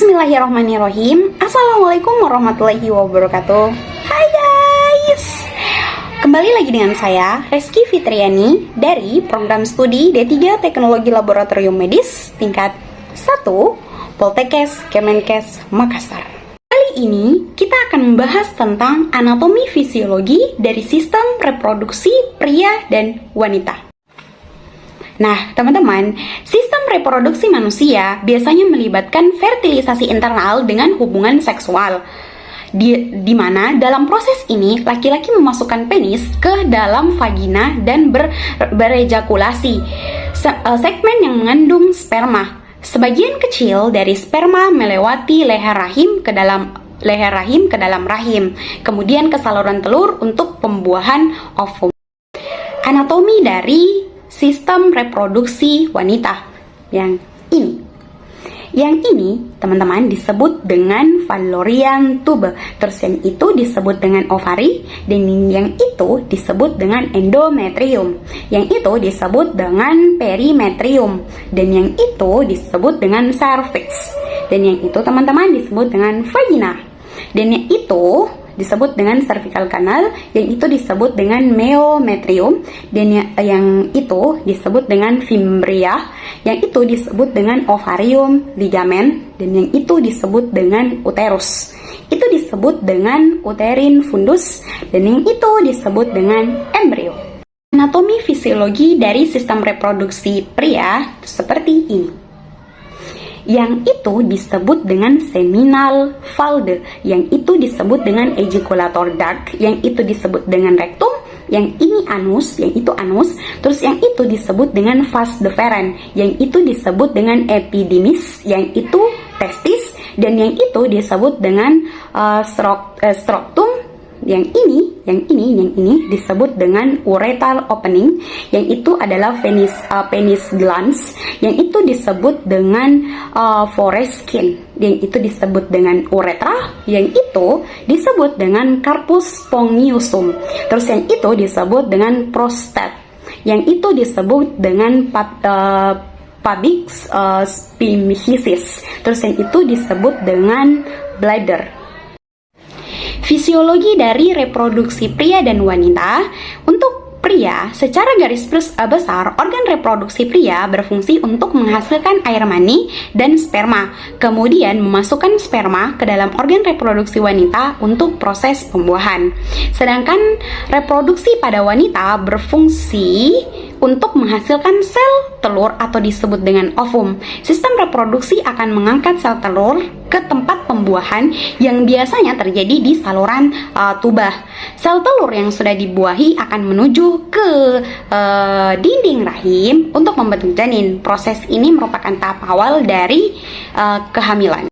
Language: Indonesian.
Bismillahirrahmanirrahim. Assalamualaikum warahmatullahi wabarakatuh. Hai guys, kembali lagi dengan saya Reski Fitriani dari program studi D3 Teknologi Laboratorium Medis tingkat 1 Poltekkes Kemenkes Makassar. Kali ini kita akan membahas tentang anatomi fisiologi dari sistem reproduksi pria dan wanita. Nah, teman-teman, sistem reproduksi manusia biasanya melibatkan fertilisasi internal dengan hubungan seksual. Di mana dalam proses ini laki-laki memasukkan penis ke dalam vagina dan berejakulasi segmen yang mengandung sperma. Sebagian kecil dari sperma melewati leher rahim ke dalam rahim, kemudian ke saluran telur untuk pembuahan ovum. Anatomi dari sistem reproduksi wanita yang ini teman-teman disebut dengan Fallopian tube, terus yang itu disebut dengan ovari, dan yang itu disebut dengan endometrium, yang itu disebut dengan perimetrium, dan yang itu disebut dengan cervix, dan yang itu teman-teman disebut dengan vagina, dan yang itu disebut dengan cervical canal, yang itu disebut dengan meometrium, dan yang itu disebut dengan fimbria, yang itu disebut dengan ovarium, ligamen, dan yang itu disebut dengan uterus. Itu disebut dengan uterine fundus, dan yang itu disebut dengan embrio. Anatomi fisiologi dari sistem reproduksi pria seperti ini. Yang itu disebut dengan seminal valve, yang itu disebut dengan ejaculator duct, yang itu disebut dengan rectum, yang ini anus, yang itu anus, terus yang itu disebut dengan vas deferens, yang itu disebut dengan epididymis, yang itu testis, dan yang itu disebut dengan scrotum. Yang ini disebut dengan urethral opening, yang itu adalah penis glands, yang itu disebut dengan foreskin, yang itu disebut dengan uretra, yang itu disebut dengan carpus spongiosum, terus yang itu disebut dengan prostat, yang itu disebut dengan pubic symphysis, terus yang itu disebut dengan bladder. Fisiologi dari reproduksi pria dan wanita. Untuk pria, secara garis besar, organ reproduksi pria berfungsi untuk menghasilkan air mani dan sperma, kemudian memasukkan sperma ke dalam organ reproduksi wanita untuk proses pembuahan. Sedangkan reproduksi pada wanita berfungsi untuk menghasilkan sel telur atau disebut dengan ovum. Sistem reproduksi akan mengangkat sel telur ke tempat pembuahan yang biasanya terjadi di saluran tuba. Sel telur yang sudah dibuahi akan menuju ke dinding rahim untuk membentuk janin. Proses ini merupakan tahap awal dari kehamilan.